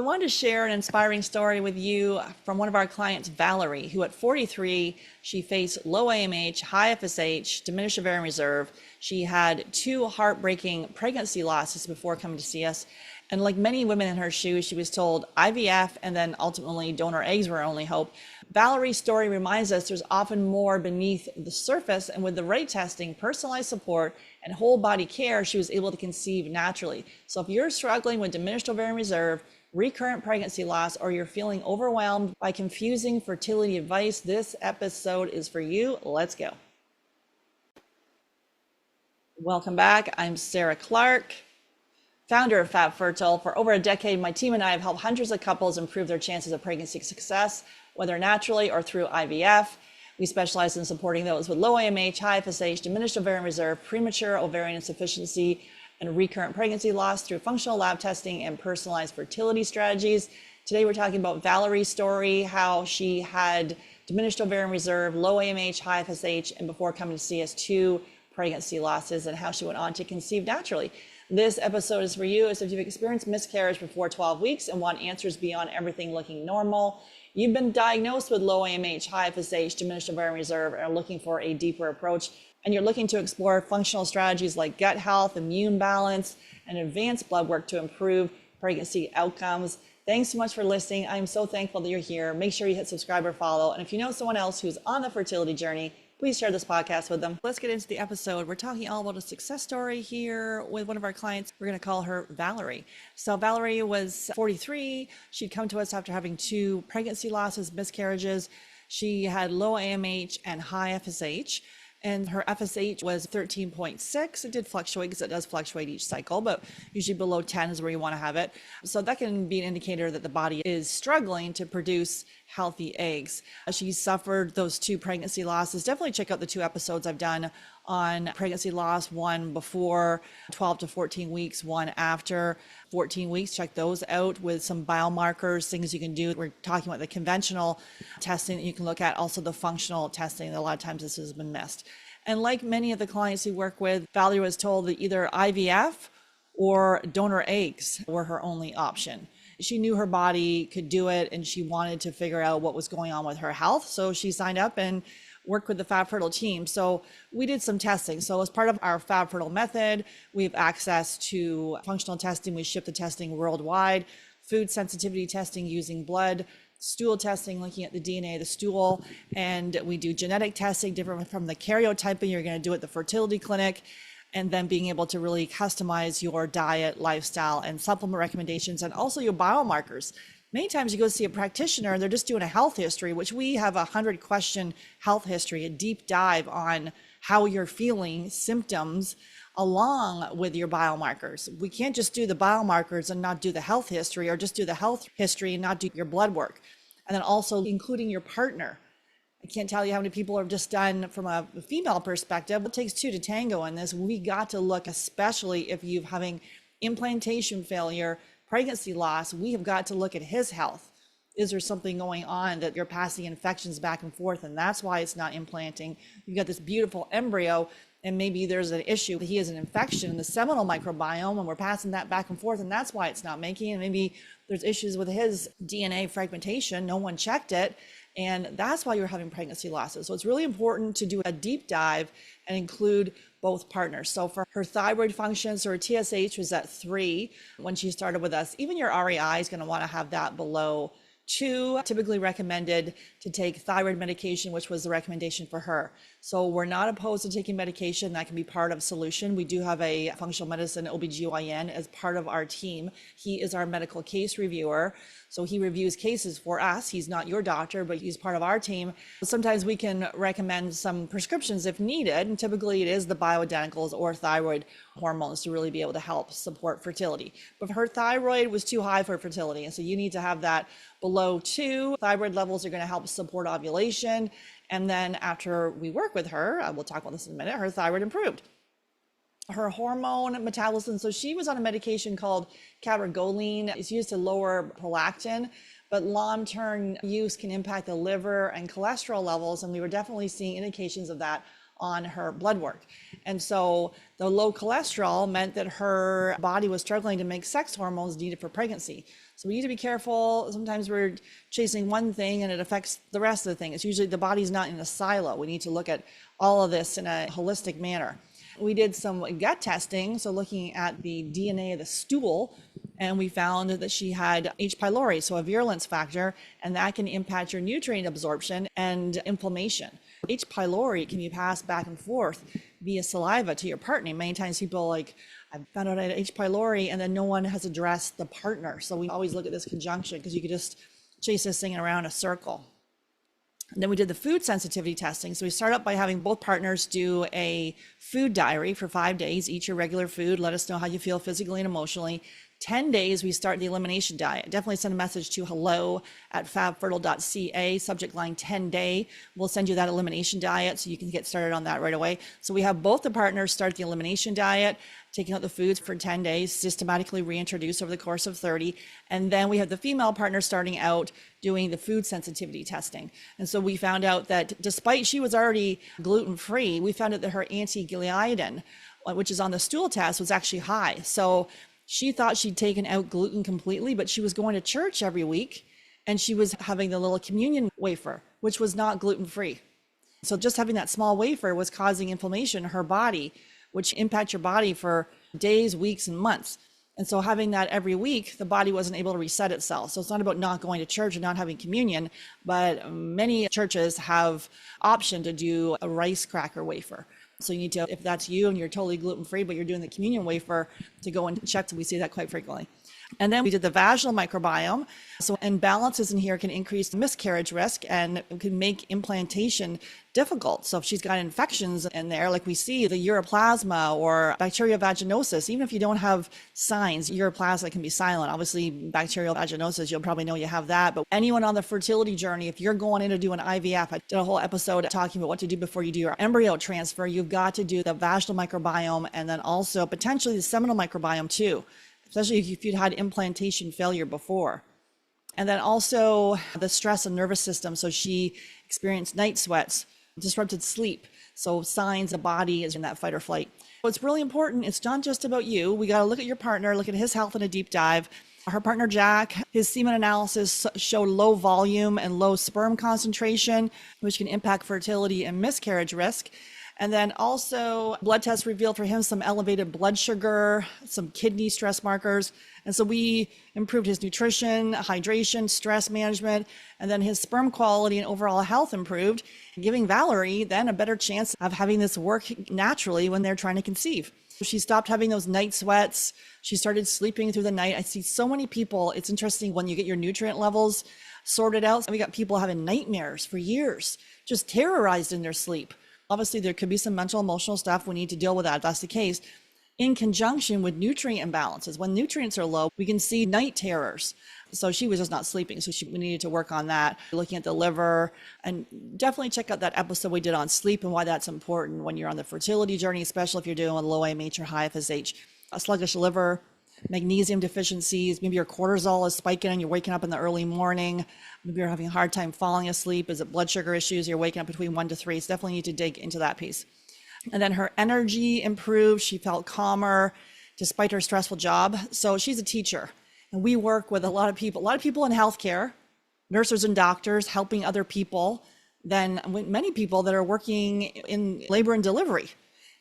I wanted to share an inspiring story with you from one of our clients, Valerie, who at 43, she faced low AMH, high FSH, diminished ovarian reserve. She had 2 heartbreaking pregnancy losses before coming to see us. And like many women in her shoes, she was told IVF and then ultimately donor eggs were her only hope. Valerie's story reminds us there's often more beneath the surface, and with the right testing, personalized support, and whole body care, she was able to conceive naturally. So if you're struggling with diminished ovarian reserve, recurrent pregnancy loss, or you're feeling overwhelmed by confusing fertility advice, this episode is for you. Let's go. Welcome back. I'm Sarah Clark, founder of FabFertile. For over a decade, my team and I have helped hundreds of couples improve their chances of pregnancy success, whether naturally or through IVF. We specialize in supporting those with low AMH, high FSH, diminished ovarian reserve, premature ovarian insufficiency, and recurrent pregnancy loss through functional lab testing and personalized fertility strategies. Today, we're talking about Valerie's story, how she had diminished ovarian reserve, low AMH, high FSH, and before coming to see us, 2 pregnancy losses, and how she went on to conceive naturally. This episode is for you as if you've experienced miscarriage before 12 weeks and want answers beyond everything looking normal. You've been diagnosed with low AMH, high FSH, diminished ovarian reserve, and are looking for a deeper approach. And you're looking to explore functional strategies like gut health, immune balance, and advanced blood work to improve pregnancy outcomes. Thanks so much for listening. I'm so thankful that you're here. Make sure you hit subscribe or follow. And if you know someone else who's on the fertility journey, please share this podcast with them. Let's get into the episode. We're talking all about a success story here with one of our clients. We're going to call her Valerie. So Valerie was 43. She'd come to us after having 2 pregnancy losses, miscarriages. She had low AMH and high FSH. And her FSH was 13.6. It did fluctuate because it does fluctuate each cycle, but usually below 10 is where you want to have it. So that can be an indicator that the body is struggling to produce healthy eggs. She suffered those 2 pregnancy losses. Definitely check out the 2 episodes I've done on pregnancy loss, one before 12 to 14 weeks, one after 14 weeks. Check those out with some biomarkers, things you can do. We're talking about the conventional testing that you can look at, also the functional testing. A lot of times this has been missed. And like many of the clients we work with, Valerie was told that either IVF or donor eggs were her only option. She knew her body could do it, and she wanted to figure out what was going on with her health. So she signed up and worked with the FabFertile team. So we did some testing. So as part of our FabFertile method, we have access to functional testing. We ship the testing worldwide, food sensitivity testing using blood, stool testing, looking at the DNA of the stool, and we do genetic testing different from the karyotyping you're going to do at the fertility clinic, and then being able to really customize your diet, lifestyle, and supplement recommendations, and also your biomarkers. Many times you go see a practitioner and they're just doing a health history, which we have a 100-question health history, a deep dive on how you're feeling, symptoms, along with your biomarkers. We can't just do the biomarkers and not do the health history, or just do the health history and not do your blood work. And then also including your partner. I can't tell you how many people have just done, from a female perspective, it takes 2 to tango in this. We got to look, especially if you're having implantation failure, pregnancy loss, we have got to look at his health. Is there something going on that you're passing infections back and forth, and that's why it's not implanting? You've got this beautiful embryo, and maybe there's an issue. He has an infection in the seminal microbiome, and we're passing that back and forth, and that's why it's not making. And maybe there's issues with his DNA fragmentation. No one checked it, and that's why you're having pregnancy losses. So it's really important to do a deep dive and include both partners. So for her thyroid function, so her TSH was at 3 when she started with us. Even your REI is going to want to have that below 2. Typically recommended to take thyroid medication, which was the recommendation for her. So we're not opposed to taking medication. That can be part of a solution. We do have a functional medicine OBGYN as part of our team. He is our medical case reviewer. So he reviews cases for us. He's not your doctor, but he's part of our team. Sometimes we can recommend some prescriptions if needed, and typically it is the bioidenticals or thyroid hormones to really be able to help support fertility. But her thyroid was too high for fertility, and so you need to have that below 2. Thyroid levels are going to help support ovulation, and then after we work with her, we'll talk about this in a minute, her thyroid improved. Her hormone metabolism, so she was on a medication called cabergoline. It's used to lower prolactin, but long-term use can impact the liver and cholesterol levels, and we were definitely seeing indications of that on her blood work. And so the low cholesterol meant that her body was struggling to make sex hormones needed for pregnancy. So we need to be careful. Sometimes we're chasing one thing and it affects the rest of the thing. It's usually the body's not in a silo. We need to look at all of this in a holistic manner. We did some gut testing, so looking at the DNA of the stool, and we found that she had H. pylori, so a virulence factor, and that can impact your nutrient absorption and inflammation. H. pylori can be passed back and forth via saliva to your partner. Many times people like, I found out I had H. pylori, and then no one has addressed the partner. So we always look at this conjunction because you could just chase this thing around a circle. And then we did the food sensitivity testing. So we start up by having both partners do a food diary for 5 days, eat your regular food, let us know how you feel physically and emotionally. 10 days, we start the elimination diet. Definitely send a message to hello@fabfertile.ca, subject line 10-day. We'll send you that elimination diet so you can get started on that right away. So we have both the partners start the elimination diet, taking out the foods for 10 days, systematically reintroduce over the course of 30. And then we have the female partner starting out doing the food sensitivity testing. And so we found out that despite she was already gluten-free, we found out that her anti-gliadin, which is on the stool test, was actually high. So she thought she'd taken out gluten completely, but she was going to church every week and she was having the little communion wafer, which was not gluten-free. So just having that small wafer was causing inflammation in her body, which impacts your body for days, weeks, and months. And so having that every week, the body wasn't able to reset itself. So it's not about not going to church and not having communion, but many churches have option to do a rice cracker wafer. So you need to, if that's you and you're totally gluten-free, but you're doing the communion wafer, to go and check. So we see that quite frequently. And then we did the vaginal microbiome. So imbalances in here can increase miscarriage risk and can make implantation difficult. So if she's got infections in there, like we see the uroplasma or bacterial vaginosis, even if you don't have signs, uroplasma can be silent. Obviously, bacterial vaginosis, you'll probably know you have that. But anyone on the fertility journey, if you're going in to do an IVF, I did a whole episode talking about what to do before you do your embryo transfer. You've got to do the vaginal microbiome and then also potentially the seminal microbiome too, especially if you'd had implantation failure before. And then also the stress and nervous system. So she experienced night sweats, disrupted sleep. So signs the body is in that fight or flight. What's really important, it's not just about you. We got to look at your partner, look at his health in a deep dive. Her partner, Jack, his semen analysis showed low volume and low sperm concentration, which can impact fertility and miscarriage risk. And then also blood tests revealed for him some elevated blood sugar, some kidney stress markers. And so we improved his nutrition, hydration, stress management, and then his sperm quality and overall health improved, giving Valerie then a better chance of having this work naturally when they're trying to conceive. She stopped having those night sweats. She started sleeping through the night. I see so many people. It's interesting when you get your nutrient levels sorted out. We got people having nightmares for years, just terrorized in their sleep. Obviously, there could be some mental, emotional stuff. We need to deal with that if that's the case. In conjunction with nutrient imbalances, when nutrients are low, we can see night terrors. So she was just not sleeping. So we needed to work on that, looking at the liver, and definitely check out that episode we did on sleep and why that's important when you're on the fertility journey, especially if you're doing low AMH or high FSH. A sluggish liver, magnesium deficiencies, maybe your cortisol is spiking and you're waking up in the early morning. Maybe you're having a hard time falling asleep. Is it blood sugar issues? You're waking up between 1 to 3. So definitely need to dig into that piece. And then her energy improved. She felt calmer despite her stressful job. So she's a teacher. And we work with a lot of people in healthcare, nurses and doctors, helping other people, then many people that are working in labor and delivery,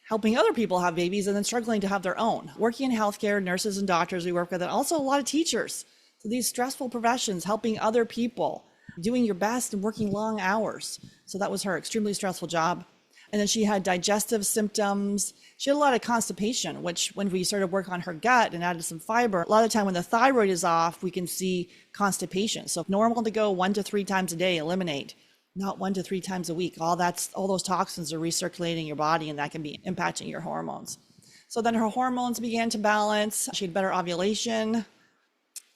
helping other people have babies and then struggling to have their own. Working in healthcare, nurses and doctors we work with, and also a lot of teachers. So these stressful professions, helping other people, doing your best and working long hours. So that was her extremely stressful job. And then she had digestive symptoms. She had a lot of constipation, which when we started work on her gut and added some fiber, a lot of the time when the thyroid is off, we can see constipation. So if normal to go 1 to 3 times a day, eliminate, not 1 to 3 times a week. All those toxins are recirculating your body and that can be impacting your hormones. So then her hormones began to balance. She had better ovulation.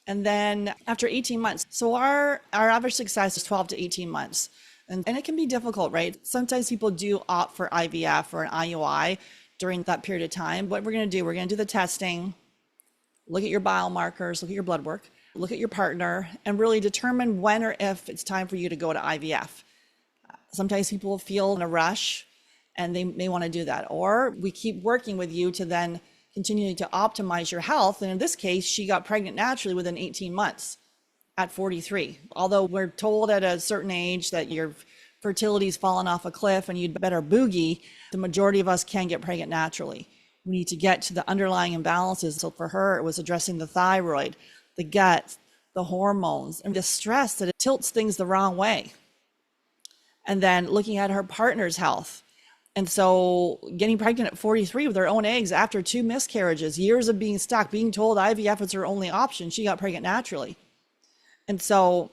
And then after 18 months, so our average success is 12 to 18 months. And it can be difficult, right? Sometimes people do opt for IVF or an IUI during that period of time. What we're going to do, we're going to do the testing, look at your biomarkers, look at your blood work, look at your partner, and really determine when or if it's time for you to go to IVF. Sometimes people feel in a rush and they may want to do that. Or we keep working with you to then continue to optimize your health. And in this case, she got pregnant naturally within 18 months at 43. Although we're told at a certain age that your fertility's fallen off a cliff and you'd better boogie, the majority of us can get pregnant naturally. We need to get to the underlying imbalances. So for her, it was addressing the thyroid, the gut, the hormones, and the stress that it tilts things the wrong way. And then looking at her partner's health. And so getting pregnant at 43 with her own eggs after 2 miscarriages, years of being stuck, being told IVF is her only option, she got pregnant naturally. And so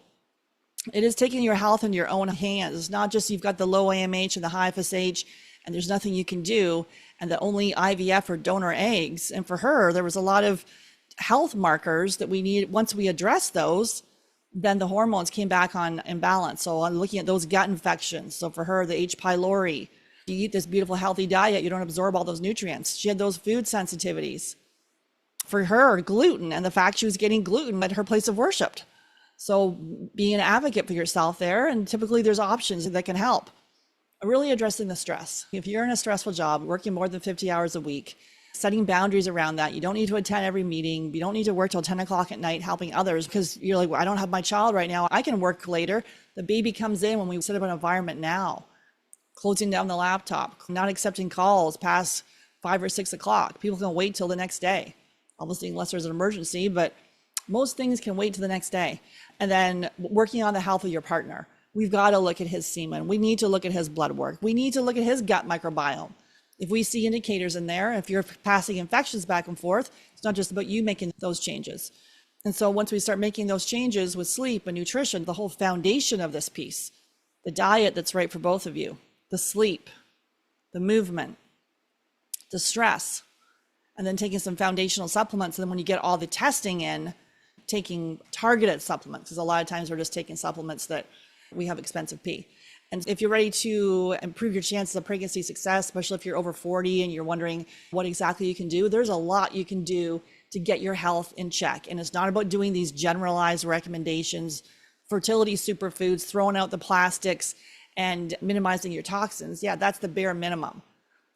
it is taking your health into your own hands. It's not just you've got the low AMH and the high FSH and there's nothing you can do, and the only IVF or donor eggs. And for her, there was a lot of health markers that we need. Once we address those, then the hormones came back on imbalance. So I'm looking at those gut infections. So for her, the H. pylori, you eat this beautiful healthy diet, you don't absorb all those nutrients. She had those food sensitivities. For her, gluten, and the fact she was getting gluten at her place of worship. So being an advocate for yourself there, and typically there's options that can help. Really addressing the stress. If you're in a stressful job, working more than 50 hours a week, setting boundaries around that. You don't need to attend every meeting. You don't need to work till 10 o'clock at night helping others because you're like, well, I don't have my child right now. I can work later. The baby comes in when we set up an environment now. Closing down the laptop, not accepting calls past 5 or 6 o'clock. People can wait till the next day. Obviously, unless there's an emergency, but most things can wait till the next day. And then working on the health of your partner. We've got to look at his semen. We need to look at his blood work. We need to look at his gut microbiome. If we see indicators in there, if you're passing infections back and forth, it's not just about you making those changes. And so once we start making those changes with sleep and nutrition, the whole foundation of this piece, the diet that's right for both of you, the sleep, the movement, the stress, and then taking some foundational supplements. And then when you get all the testing in, taking targeted supplements, because a lot of times we're just taking supplements that we have expensive P. And if you're ready to improve your chances of pregnancy success, especially if you're over 40 and you're wondering what exactly you can do, there's a lot you can do to get your health in check. And it's not about doing these generalized recommendations, fertility superfoods, throwing out the plastics and minimizing your toxins. Yeah, that's the bare minimum.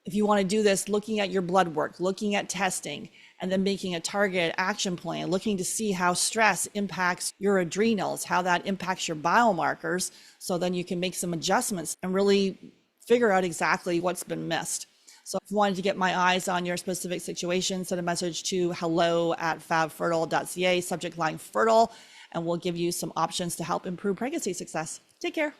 If you want to do this, looking at your blood work, looking at testing, and then making a targeted action plan, looking to see how stress impacts your adrenals, how that impacts your biomarkers, so then you can make some adjustments and really figure out exactly what's been missed. So if you wanted to get my eyes on your specific situation, send a message to hello@fabfertile.ca, subject line fertile, and we'll give you some options to help improve pregnancy success. Take care.